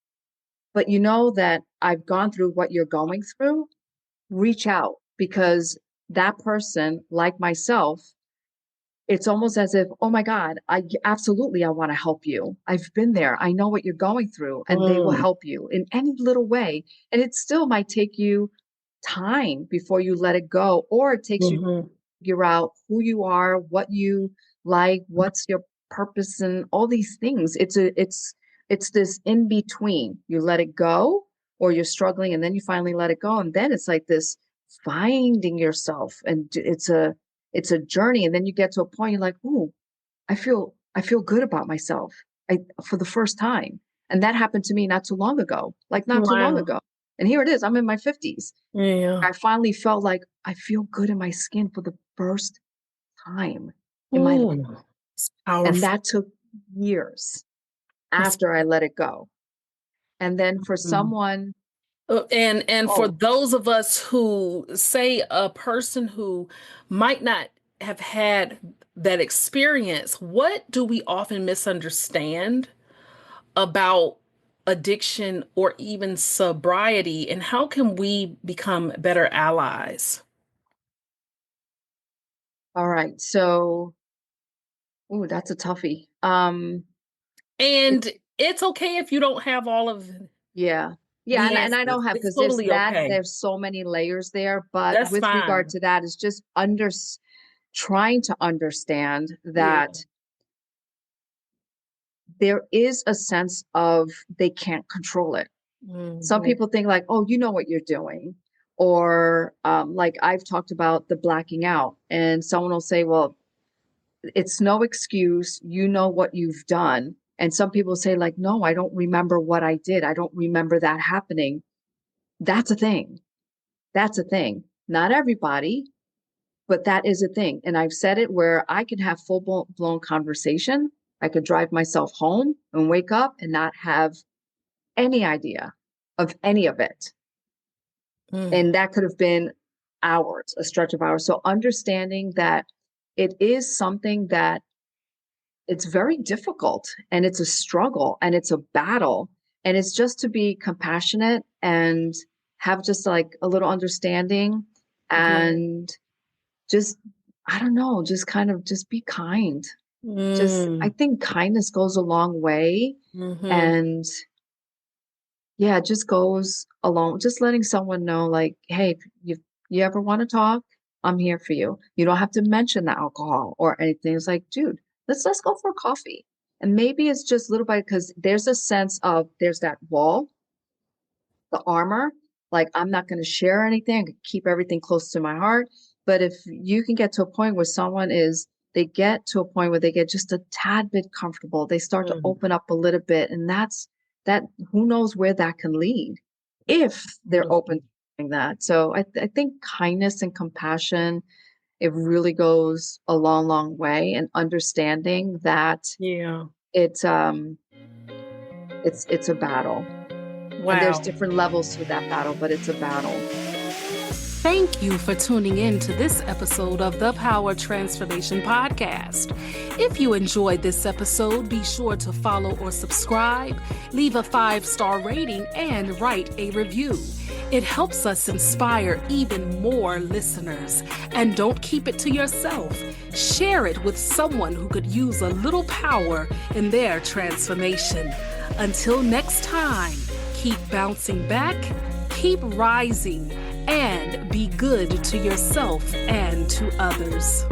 S2: but you know that I've gone through what you're going through. Reach out because that person, like myself, it's almost as if, oh my God, absolutely, I want to help you. I've been there. I know what you're going through, and they will
S1: Mm.
S2: help you in any little way. And it still might take you time before you let it go, or it takes you to
S1: Hmm.
S2: figure out who you are, what you like, what's your purpose and all these things. It's this in between. You let it go, or you're struggling, and then you finally let it go, and then it's like this finding yourself, and it's a journey, and then you get to a point you're like, ooh, I feel good about myself. For the first time. And that happened to me not too long ago. Like not too long
S1: Wow.
S2: ago. And here it is. I'm in my 50s.
S1: Yeah.
S2: I finally felt like I feel good in my skin for the first time in my life.
S1: Ooh, it's
S2: And
S1: powerful.
S2: that took years
S1: It's
S2: after I let it go. And then for
S1: mm.
S2: someone,
S1: And for
S2: oh,
S1: those of us who say a person who might not have had that experience, what do we often misunderstand about addiction or even sobriety, and how can we become better allies?
S2: all right. So, ooh, that's a toughie.
S1: And
S2: It's
S1: it's okay if you don't have all of
S2: yeah. Yeah,
S1: the
S2: and I
S1: answers.
S2: don't have
S1: It's
S2: because there's
S1: totally
S2: that
S1: okay.
S2: there's so many layers there, but
S1: That's
S2: with regard
S1: fine.
S2: to that is just trying to understand
S1: Yeah.
S2: that there is a sense of they can't control it. Some
S1: Mhm.
S2: people think like, oh, you know what you're doing. Or like I've talked about the blacking out, and someone will say, well, it's no excuse. You know what you've done. And some people say, like, no, I don't remember what I did. I don't remember that happening. That's a thing. That's a thing. Not everybody, but that is a thing. And I've said it where I can have full blown conversation. I could drive myself home and wake up and not have any idea of any of it.
S1: Mm.
S2: And that could have been hours, a stretch of hours. So understanding that it is something that it's very difficult, and it's a struggle, and it's a battle. And it's just to be compassionate and have just like a little understanding,
S1: Right.
S2: and just, I don't know, just kind of just be kind. Just, I
S1: Mm.
S2: think kindness goes a long way.
S1: Mhm.
S2: And yeah, it just goes along, just letting someone know, like, hey, if you ever want to talk, I'm here for you. You don't have to mention the alcohol or anything. It's like, dude, let's go for a coffee. And maybe it's just little by, because there's a sense of there's that wall, the armor, like I'm not going to share anything, I can keep everything close to my heart. But if you can get to a point where someone is, they get to a point where they get just a tad bit comfortable, they start to
S1: Mm.
S2: open up a little bit, and that, who knows where that can lead if they're open
S1: Wonderful.
S2: to doing that. So I think kindness and compassion, it really goes a long, long way, and understanding that
S1: Yeah.
S2: it's it's a battle, and there's
S1: Wow.
S2: different levels to that battle, but it's a battle.
S1: Thank you for tuning in to this episode of the Power Transformation Podcast. If you enjoyed this episode, be sure to follow or subscribe, leave a 5-star rating, and write a review. It helps us inspire even more listeners. And don't keep it to yourself. Share it with someone who could use a little power in their transformation. Until next time, keep bouncing back, keep rising, and be good to yourself and to others.